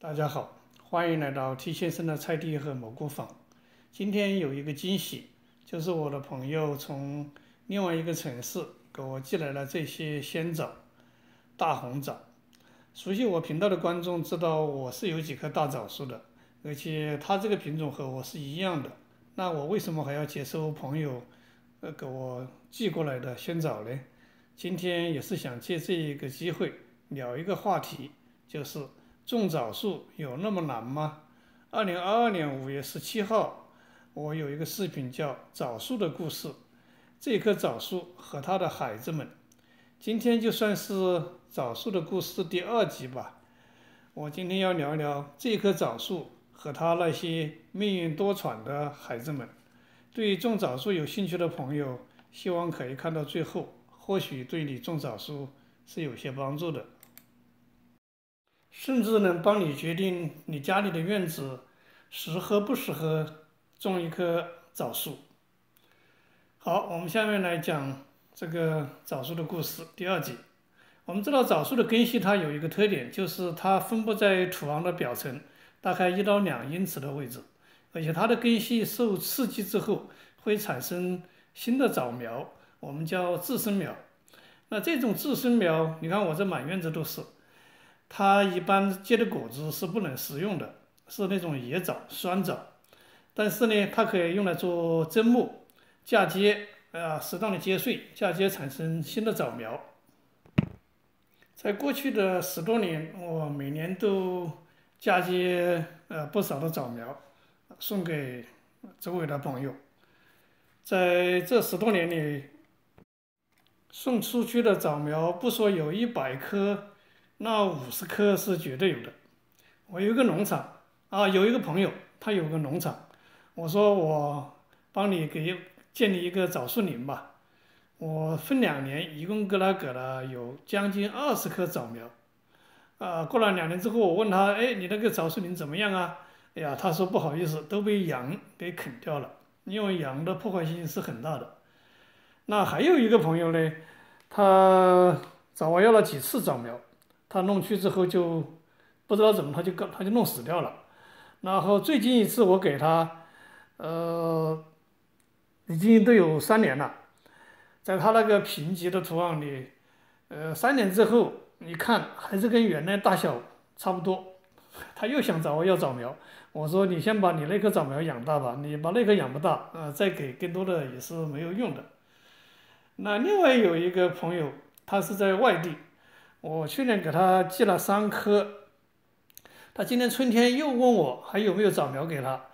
大家好，欢迎来到 T 先生的菜地和蘑菇坊。今天有一个惊喜，就是我的朋友从另外一个城市给我寄来了这些鲜枣，大红枣。熟悉我频道的观众知道我是有几棵大枣树的，而且它这个品种和我是一样的。那我为什么还要接受朋友给我寄过来的鲜枣呢？今天也是想借这一个机会聊一个话题，就是种枣树有那么难吗？2022年5月17号，我有一个视频叫《枣树的故事》，这棵枣树和它的孩子们。今天就算是枣树的故事第2集吧。我今天要聊一聊这棵枣树和它那些命运多舛的孩子们。对种枣树有兴趣的朋友，希望可以看到最后，或许对你种枣树是有些帮助的，甚至能帮你决定你家里的院子适合不适合种一棵枣树。好，我们下面来讲这个枣树的故事第2集。我们知道枣树的根系它有一个特点，就是它分布在土壤的表层，大概1到2英尺的位置，而且它的根系受刺激之后会产生新的枣苗，我们叫自生苗。那这种自生苗，你看我这满院子都是，它一般结的果子是不能食用的，是那种野枣、酸枣。但是呢，它可以用来做砧木、嫁接，适当的接穗，嫁接产生新的枣苗。在过去的10多年，我每年都嫁接不少的枣苗，送给周围的朋友。在这10多年里，送出去的枣苗不说有100棵，那50棵是绝对有的。我有一个农场有一个朋友，他有个农场，我说我帮你建立一个枣树林吧。我分2年，一共给了有将近20棵枣苗。过了2年之后，我问他，哎，你那个枣树林怎么样啊？哎呀，他说不好意思，都被羊给啃掉了，因为羊的破坏性是很大的。那还有一个朋友呢，他找我要了几次枣苗，他弄去之后就不知道怎么他就弄死掉了。然后最近一次我给他，已经都有3年了。在他那个贫瘠的土壤里，3年之后，你看还是跟原来大小差不多。他又想找我要枣苗，我说你先把你那棵枣苗养大吧，你把那棵养不大，再给更多的也是没有用的。那另外有一个朋友，他是在外地，我去年给他寄了3棵，他今年春天又问我还有没有枣苗给他。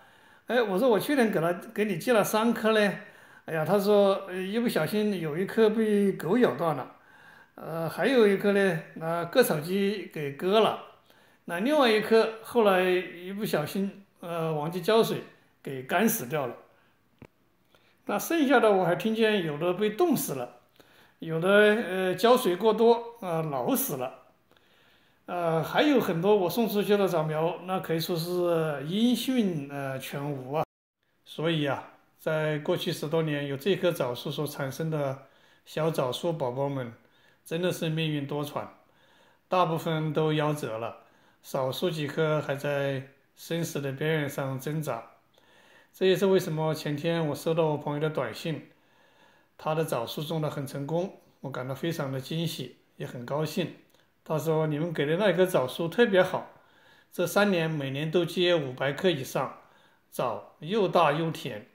哎，我说我去年给你寄了3棵嘞。哎呀，他说一不小心有一棵被狗咬断了，还有一棵呢，割草机给割了，那另外一棵后来一不小心忘记浇水，给干死掉了。那剩下的我还听见有的被冻死了，有的浇水过多老死了，还有很多我送出去的枣苗，那可以说是音讯全无啊。所以在过去10多年，有这棵枣树所产生的小枣树宝宝们，真的是命运多舛，大部分都夭折了，少数几棵还在生死的边缘上挣扎。这也是为什么前天我收到我朋友的短信，他的枣树种得很成功，我感到非常的惊喜，也很高兴。他说你们给的那棵枣树特别好，这3年每年都结500棵以上，枣又大又甜。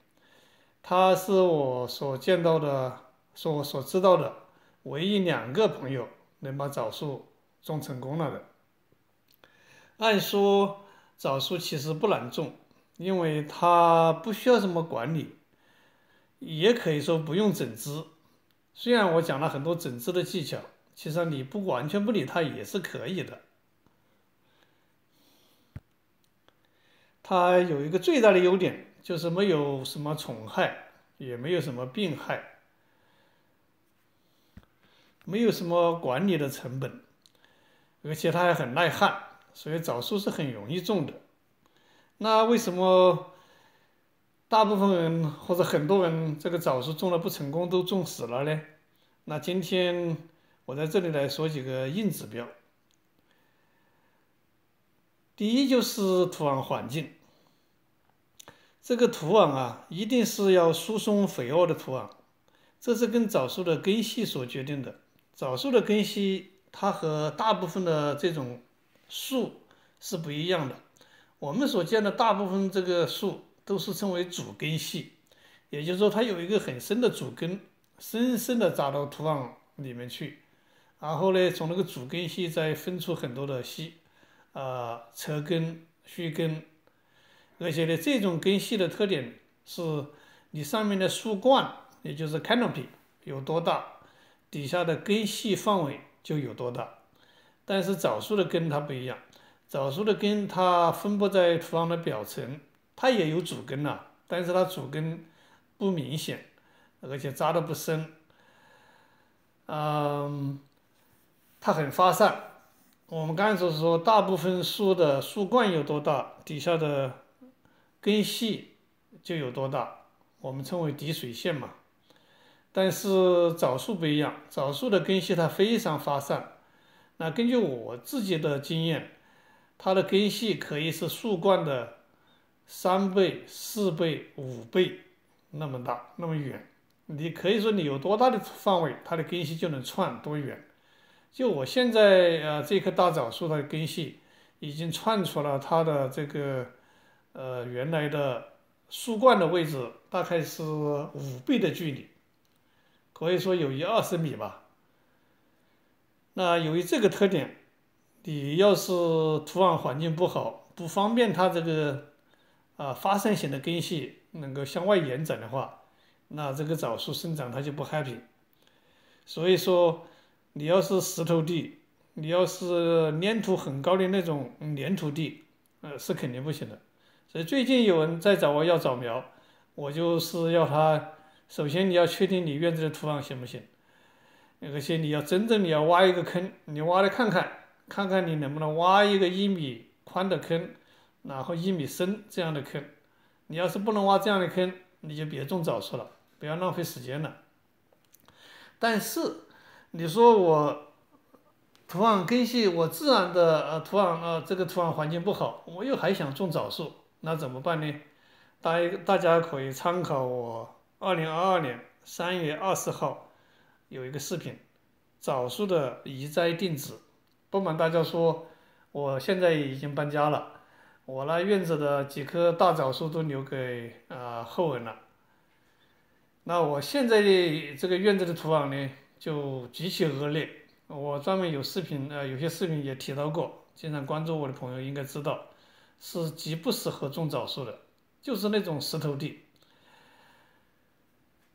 他是我所见到的，我所知道的唯一2个朋友能把枣树种成功了的。按说枣树其实不难种，因为它不需要什么管理，也可以说不用整枝。虽然我讲了很多整枝的技巧，其实你不完全不理它也是可以的。它有一个最大的优点，就是没有什么虫害，也没有什么病害，没有什么管理的成本，而且它还很耐旱，所以枣树是很容易种的。那为什么大部分人或者很多人这个枣树种了不成功，都种死了呢？那今天我在这里来说几个硬指标。第一就是土壤环境，这个土壤啊，一定是要疏松肥沃的土壤，这是跟枣树的根系所决定的。枣树的根系它和大部分的这种树是不一样的。我们所见的大部分这个树都是称为主根系，也就是说它有一个很深的主根，深深的扎到土壤里面去，然后呢，从那个主根系再分出很多的系，侧根、须根，而且呢，这种根系的特点是你上面的树冠，也就是 canopy 有多大，底下的根系范围就有多大。但是枣树的根它不一样，枣树的根它分布在土壤的表层，它也有主根呐，但是它主根不明显，而且扎得不深，它很发散。我们刚才所说，大部分树的树冠有多大，底下的根系就有多大，我们称为滴水线嘛。但是枣树不一样，枣树的根系它非常发散。那根据我自己的经验，它的根系可以是树冠的3倍、4倍、5倍那么大，那么远。你可以说你有多大的范围，它的根系就能窜多远。就我现在这棵大枣树的根系已经窜出了它的这个原来的树冠的位置，大概是5倍的距离，可以说有20米吧。那由于这个特点，你要是土壤环境不好，不方便它这个发散型的根系能够向外延展的话，那这个枣树生长它就不 happy。所以说，你要是石头地，你要是粘土很高的那种粘土地，是肯定不行的。所以最近有人在找我要枣苗，我就是要他，首先你要确定你院子的土壤行不行，而且你要挖一个坑，你挖来看看，看看你能不能挖一个1米宽的坑，然后1米深这样的坑。你要是不能挖这样的坑，你就别种枣树了，不要浪费时间了。但是你说我土壤根系，我自然的土壤这个土壤环境不好，我又还想种枣树，那怎么办呢？大家可以参考我2022年3月20号有一个视频，枣树的移栽定植。不瞒大家说，我现在已经搬家了，我那院子的几棵大枣树都留给后人了。那我现在的这个院子的土壤呢，就极其恶劣。我专门有视频，有些视频也提到过，经常关注我的朋友应该知道，是极不适合种枣树的，就是那种石头地。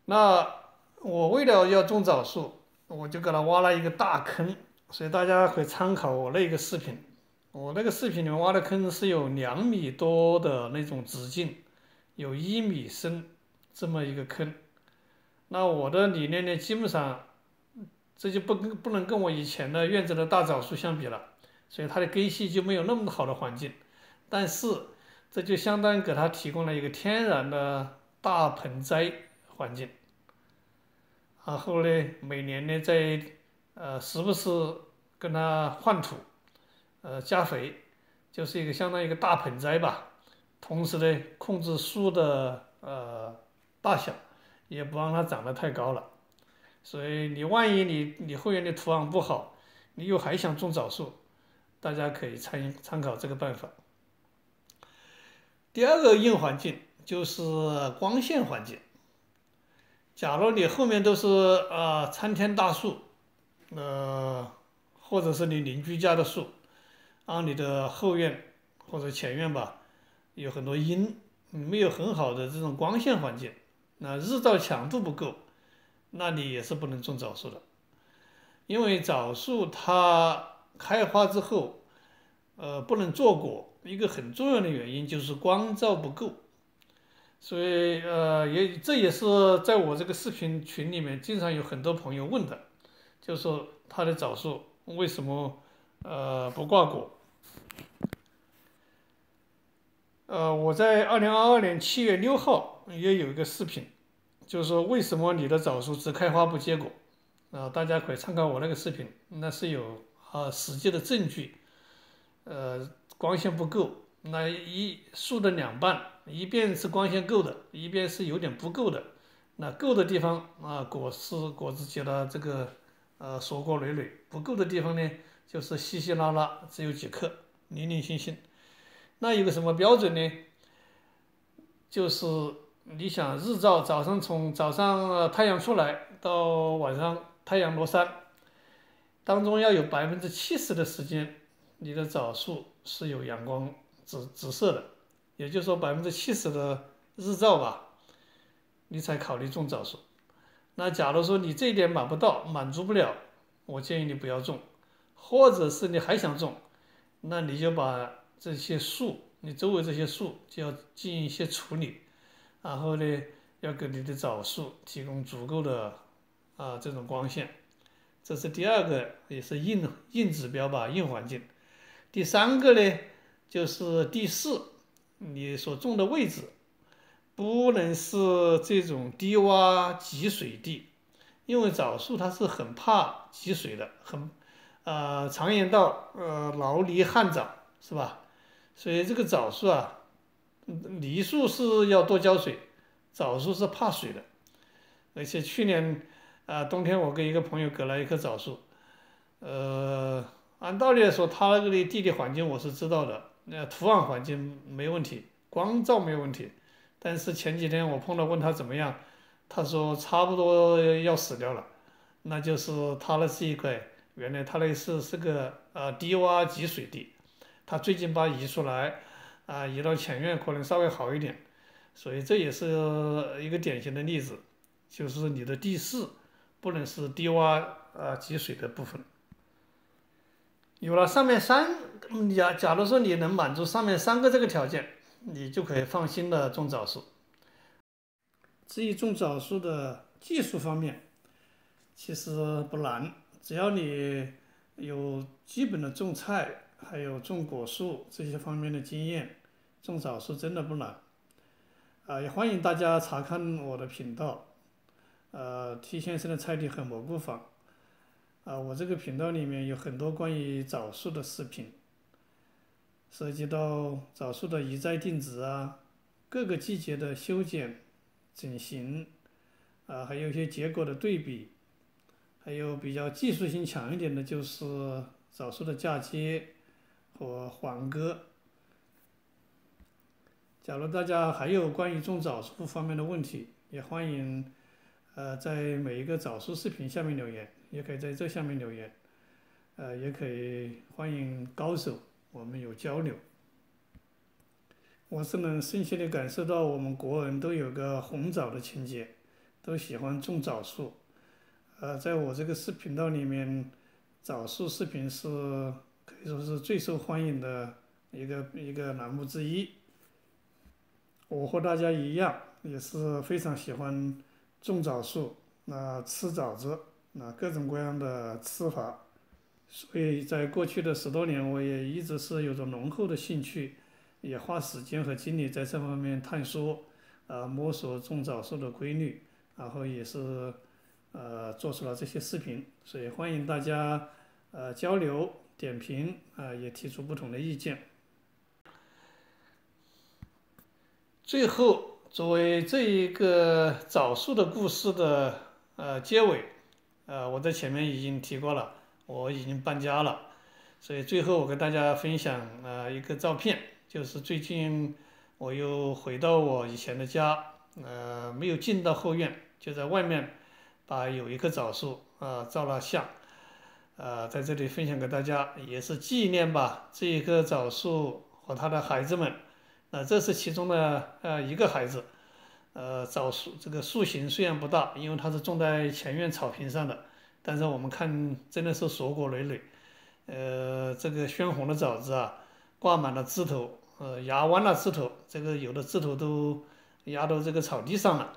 那我为了要种枣树，我就给它挖了一个大坑，所以大家可以参考我那个视频。我那个视频里面挖的坑是有2米多的那种直径，有1米深这么一个坑。那我的理念呢，基本上这就不能跟我以前的院子的大枣树相比了，所以它的根系就没有那么好的环境。但是这就相当于给它提供了一个天然的大盆栽环境。然后呢，每年呢在时不时跟它换土，加肥，就是一个相当于一个大盆栽吧。同时呢，控制树的大小，也不让它长得太高了。所以你万一你后院的土壤不好，你又还想种枣树，大家可以参考这个办法。第二个硬环境就是光线环境。假如你后面都是参天大树，或者是你邻居家的树，你的后院或者前院吧，有很多阴，没有很好的这种光线环境，那日照强度不够，那你也是不能种枣树的。因为枣树它开花之后，不能坐果，一个很重要的原因就是光照不够。所以这也是在我这个视频群里面经常有很多朋友问的，就是说他的枣树为什么不挂果？我在2022年7月6号也有一个视频，就是说为什么你的枣树只开花不结果？大家可以参考我那个视频，那是有实际的证据。光线不够，那树的两半，一边是光线够的，一边是有点不够的。那够的地方啊，果子结了这个硕果累累；不够的地方呢，就是稀稀拉拉，只有几颗，零零星星。那有个什么标准呢？就是你想日照，早上太阳出来到晚上太阳落山，当中要有70%的时间，你的枣树是有阳光直射的，也就是说70%的日照吧，你才考虑种枣树。那假如说你这一点满足不了，我建议你不要种，或者是你还想种，那你就把这些树，你周围这些树就要进行一些处理，然后呢，要给你的枣树提供足够的这种光线。这是第二个，也是硬指标吧，硬环境。第三个呢，就是地势，你所种的位置不能是这种低洼积水地，因为枣树它是很怕积水的，常言道老泥旱枣是吧？所以这个枣树啊，梨树是要多浇水，枣树是怕水的。而且去年冬天我跟一个朋友割了一棵枣树，按道理来说，它那个的地理环境我是知道的，土壤环境没问题，光照没有问题。但是前几天我碰到问他怎么样，他说差不多要死掉了。那就是他那是原来他那是个低洼积水地，他最近把移出来，移到前院可能稍微好一点。所以这也是一个典型的例子，就是你的地势不能是低洼积水的部分。有了上面假如说你能满足上面3个这个条件，你就可以放心的种枣树。至于种枣树的技术方面，其实不难，只要你有基本的种菜，还有种果树这些方面的经验，种枣树真的不难。也欢迎大家查看我的频道，T 先生的菜地和蘑菇坊。我这个频道里面有很多关于枣树的视频，涉及到枣树的移栽定植各个季节的修剪、整形，还有一些结果的对比，还有比较技术性强一点的，就是枣树的嫁接和缓割。假如大家还有关于种枣树方面的问题，也欢迎在每一个枣树视频下面留言，也可以在这下面留言，也可以欢迎高手，我们有交流。我是能深切地感受到我们国人都有个红枣的情节，都喜欢种枣树。在我这个频道里面，枣树视频是可以说是最受欢迎的一个栏目之一。我和大家一样，也是非常喜欢种枣树，吃枣子，各种各样的吃法。所以在过去的10多年，我也一直是有着浓厚的兴趣，也花时间和精力在这方面探索，摸索种枣树的规律，然后也是做出了这些视频。所以欢迎大家交流点评，也提出不同的意见。最后，作为这一个枣树的故事的结尾，我在前面已经提过了，我已经搬家了，所以最后我跟大家分享一个照片，就是最近我又回到我以前的家，没有进到后院，就在外面有一棵枣树照了相，在这里分享给大家，也是纪念吧这一棵枣树和他的孩子们。这是其中的一个孩子，枣树这个树形虽然不大，因为它是种在前院草坪上的，但是我们看真的是硕果累累，这个鲜红的枣子挂满了枝头，压弯了枝头，这个有的枝头都压到这个草地上了。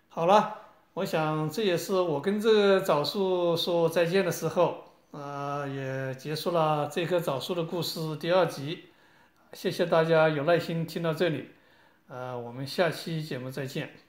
好了，我想这也是我跟这个枣树说再见的时候，也结束了这棵枣树的故事第2集。谢谢大家有耐心听到这里，我们下期节目再见。